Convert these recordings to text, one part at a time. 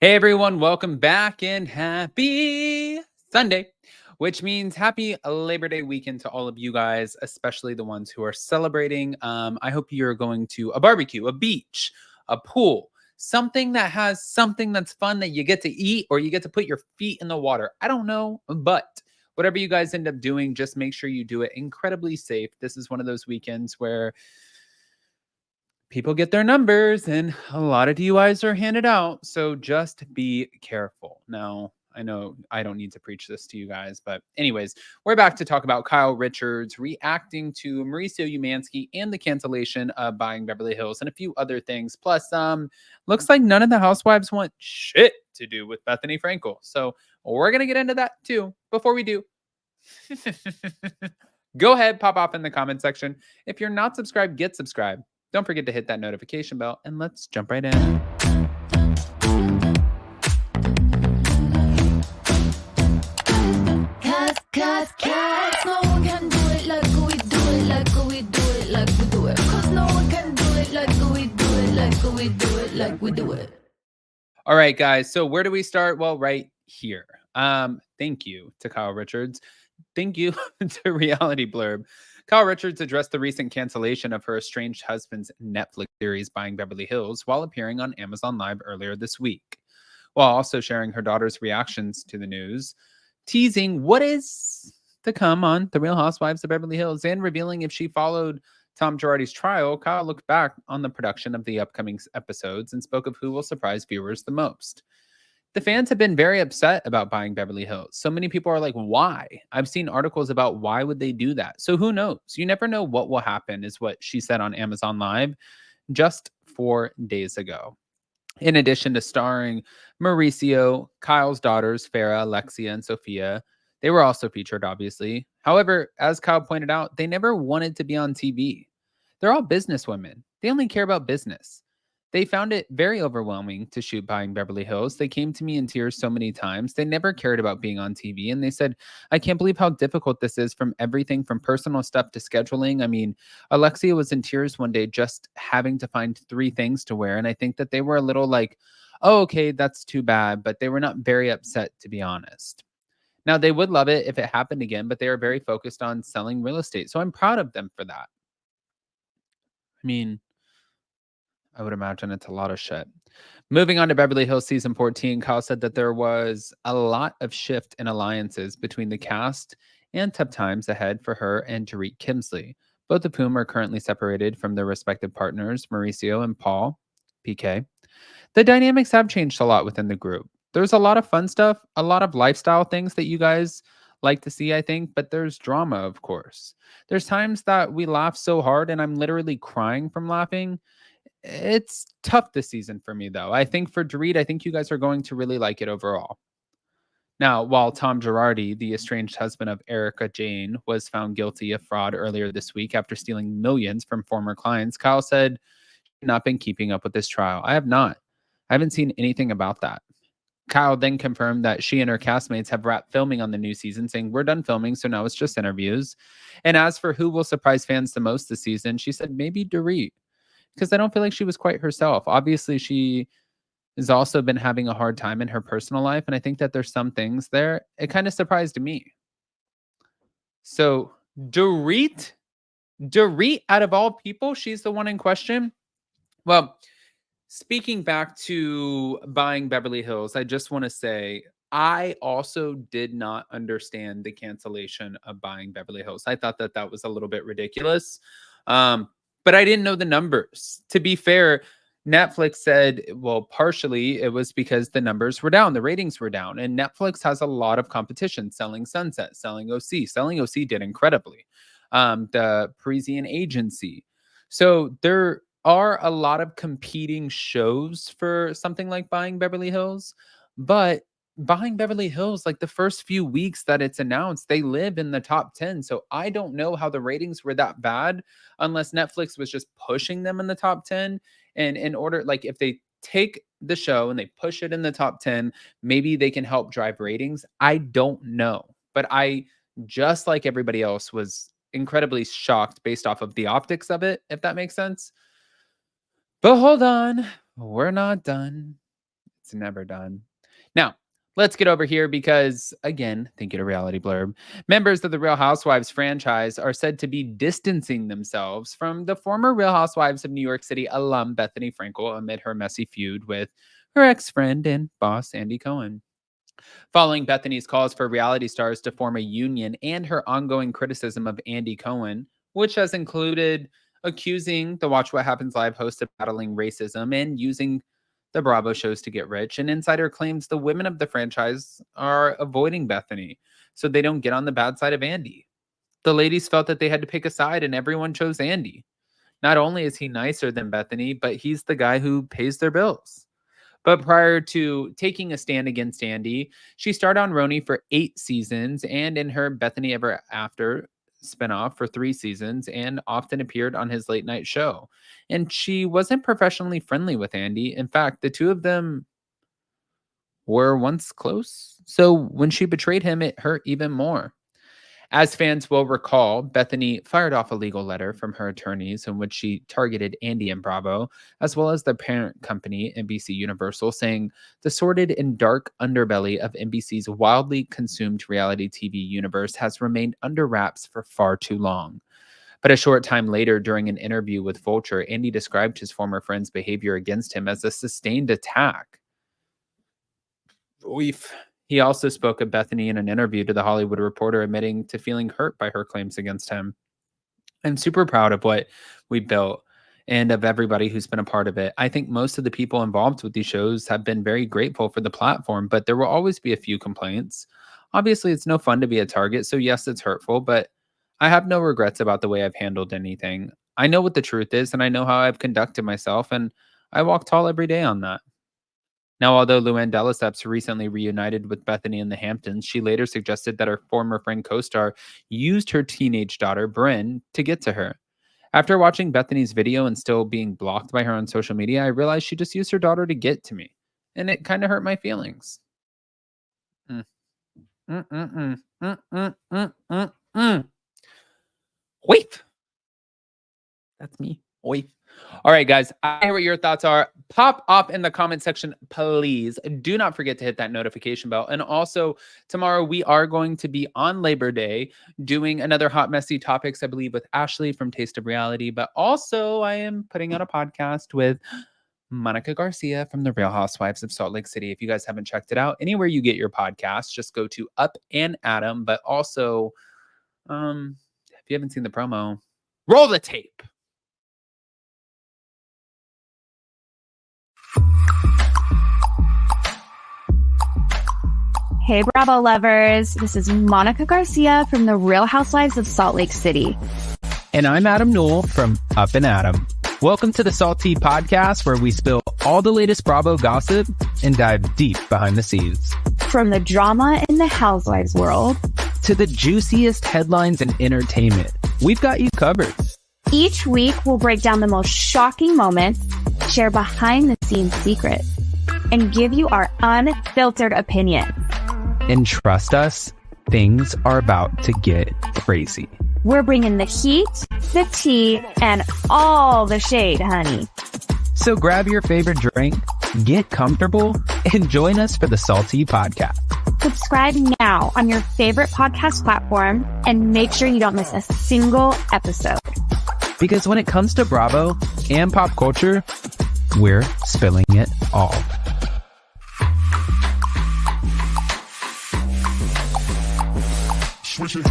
Hey everyone, welcome back and happy Sunday, which means happy Labor Day weekend to all of you guys, especially the ones who are celebrating. I hope you're going to a barbecue, a beach, a pool, something that has something that's fun that you get to eat or you get to put your feet in the water. I don't know, but whatever you guys end up doing, just make sure you do it incredibly safe. This is one of those weekends where people get their numbers and a lot of DUIs are handed out. So just be careful. Now, I know I don't need to preach this to you guys, but anyways, we're back to talk about Kyle Richards reacting to Mauricio Umansky and the cancellation of buying Beverly Hills and a few other things. Plus, looks like none of the housewives want shit to do with Bethany Frankel. So we're gonna get into that too. Before we do, go ahead, pop off in the comment section. If you're not subscribed, get subscribed. Don't forget to hit that notification bell, and let's jump right in. Cause no one can do it like we do it, like we do it, like we do it. Cause no one can do it like we do it, like we do it, like we do it. All right, guys. So where do we start? Well, right here. Thank you to Kyle Richards. Thank you to Reality Blurb. Kyle Richards addressed the recent cancellation of her estranged husband's Netflix series Buying Beverly Hills while appearing on Amazon Live earlier this week, while also sharing her daughter's reactions to the news, teasing what is to come on The Real Housewives of Beverly Hills, and revealing if she followed Tom Girardi's trial. Kyle looked back on the production of the upcoming episodes and spoke of who will surprise viewers the most. The fans have been very upset about buying Beverly Hills. So many people are like, why? I've seen articles about why would they do that. So who knows? You never know what will happen, is what she said on Amazon Live just 4 days ago. In addition to starring Mauricio, Kyle's daughters, Farrah, Alexia, and Sophia, they were also featured, obviously. However, as Kyle pointed out, they never wanted to be on TV. They're all businesswomen. They only care about business. They found it very overwhelming to shoot Buying Beverly Hills. They came to me in tears so many times. They never cared about being on TV. And they said, I can't believe how difficult this is, from everything from personal stuff to scheduling. I mean, Alexia was in tears one day just having to find 3 things to wear. And I think that they were a little like, oh, okay, that's too bad. But they were not very upset, to be honest. Now, they would love it if it happened again, but they are very focused on selling real estate. So I'm proud of them for that. I mean, I would imagine it's a lot of shit. Moving on to Beverly Hills season 14, Kyle said that there was a lot of shift in alliances between the cast and tough times ahead for her and Tariq Kimsley, both of whom are currently separated from their respective partners, Mauricio and Paul, PK. The dynamics have changed a lot within the group. There's a lot of fun stuff, a lot of lifestyle things that you guys like to see, I think, but there's drama, of course. There's times that we laugh so hard and I'm literally crying from laughing. It's tough this season for me, though. I think for Dorit, I think you guys are going to really like it overall. Now, while Tom Girardi, the estranged husband of Erica Jane, was found guilty of fraud earlier this week after stealing millions from former clients, Kyle said, not been keeping up with this trial. I have not. I haven't seen anything about that. Kyle then confirmed that she and her castmates have wrapped filming on the new season, saying, we're done filming, so now it's just interviews. And as for who will surprise fans the most this season, she said maybe Dorit, because I don't feel like she was quite herself. Obviously, she has also been having a hard time in her personal life, and I think that there's some things there. It kind of surprised me. So Dorit, out of all people, she's the one in question. Well, speaking back to buying Beverly Hills, I just want to say I also did not understand the cancellation of buying Beverly Hills. I thought that that was a little bit ridiculous. But I didn't know the numbers. To be fair, Netflix said, well, partially it was because the numbers were down, the ratings were down, and Netflix has a lot of competition, selling Sunset, selling OC. Selling OC did incredibly. The Parisian Agency. So there are a lot of competing shows for something like Buying Beverly Hills, but Buying Beverly Hills, like the first few weeks that it's announced, they live in the top 10. So I don't know how the ratings were that bad unless Netflix was just pushing them in the top 10. And in order, like if they take the show and they push it in the top 10, maybe they can help drive ratings. I don't know. But I, just like everybody else, was incredibly shocked based off of the optics of it, if that makes sense. But hold on, we're not done. It's never done. Now, let's get over here because, again, thank you to Reality Blurb. Members of the Real Housewives franchise are said to be distancing themselves from the former Real Housewives of New York City alum Bethany Frankel amid her messy feud with her ex-friend and boss, Andy Cohen. Following Bethany's calls for reality stars to form a union and her ongoing criticism of Andy Cohen, which has included accusing the Watch What Happens Live host of battling racism and using the Bravo shows to get rich, an insider claims the women of the franchise are avoiding Bethany so they don't get on the bad side of Andy. The ladies felt that they had to pick a side and everyone chose Andy. Not only is he nicer than Bethany, but he's the guy who pays their bills. But prior to taking a stand against Andy, she starred on Roni for 8 seasons and in her Bethany Ever After spinoff for 3 seasons and often appeared on his late night show. And she wasn't professionally friendly with Andy. In fact, the two of them were once close. So when she betrayed him, it hurt even more. As fans will recall, Bethany fired off a legal letter from her attorneys in which she targeted Andy and Bravo, as well as their parent company, NBC Universal, saying the sordid and dark underbelly of NBC's wildly consumed reality TV universe has remained under wraps for far too long. But a short time later, during an interview with Vulture, Andy described his former friend's behavior against him as a sustained attack. He also spoke of Bethany in an interview to The Hollywood Reporter, admitting to feeling hurt by her claims against him. I'm super proud of what we built and of everybody who's been a part of it. I think most of the people involved with these shows have been very grateful for the platform, but there will always be a few complaints. Obviously, it's no fun to be a target, so yes, it's hurtful, but I have no regrets about the way I've handled anything. I know what the truth is, and I know how I've conducted myself, and I walk tall every day on that. Now, although Luann de Lesseps recently reunited with Bethany in the Hamptons, she later suggested that her former friend co-star used her teenage daughter, Bryn, to get to her. After watching Bethany's video and still being blocked by her on social media, I realized she just used her daughter to get to me. And it kind of hurt my feelings. Mm. Wait. That's me. Oi. All right, guys. I hear what your thoughts are. Pop off in the comment section, please. Do not forget to hit that notification bell. And also, tomorrow we are going to be on Labor Day doing another Hot Messy Topics, I believe, with Ashley from Taste of Reality. But also, I am putting out a podcast with Monica Garcia from the Real Housewives of Salt Lake City. If you guys haven't checked it out, anywhere you get your podcast, just go to Up and Adam. But also, if you haven't seen the promo, roll the tape. Hey, Bravo lovers. This is Monica Garcia from the Real Housewives of Salt Lake City. And I'm Adam Newell from Up and Adam. Welcome to the Salty Podcast, where we spill all the latest Bravo gossip and dive deep behind the scenes. From the drama in the Housewives world to the juiciest headlines and entertainment, we've got you covered. Each week, we'll break down the most shocking moments, share behind-the-scenes secrets, and give you our unfiltered opinions. And trust us, things are about to get crazy. We're bringing the heat, the tea, and all the shade, honey. So grab your favorite drink, get comfortable, and join us for the Salty Podcast. Subscribe now on your favorite podcast platform and make sure you don't miss a single episode. Because when it comes to Bravo and pop culture, we're spilling it all. Switch it.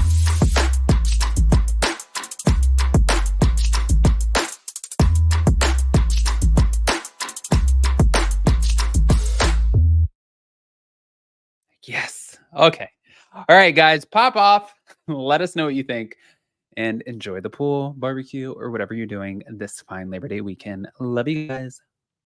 Yes. Okay. All right, guys, pop off. Let us know what you think and enjoy the pool, barbecue, or whatever you're doing this fine Labor Day weekend. Love you guys.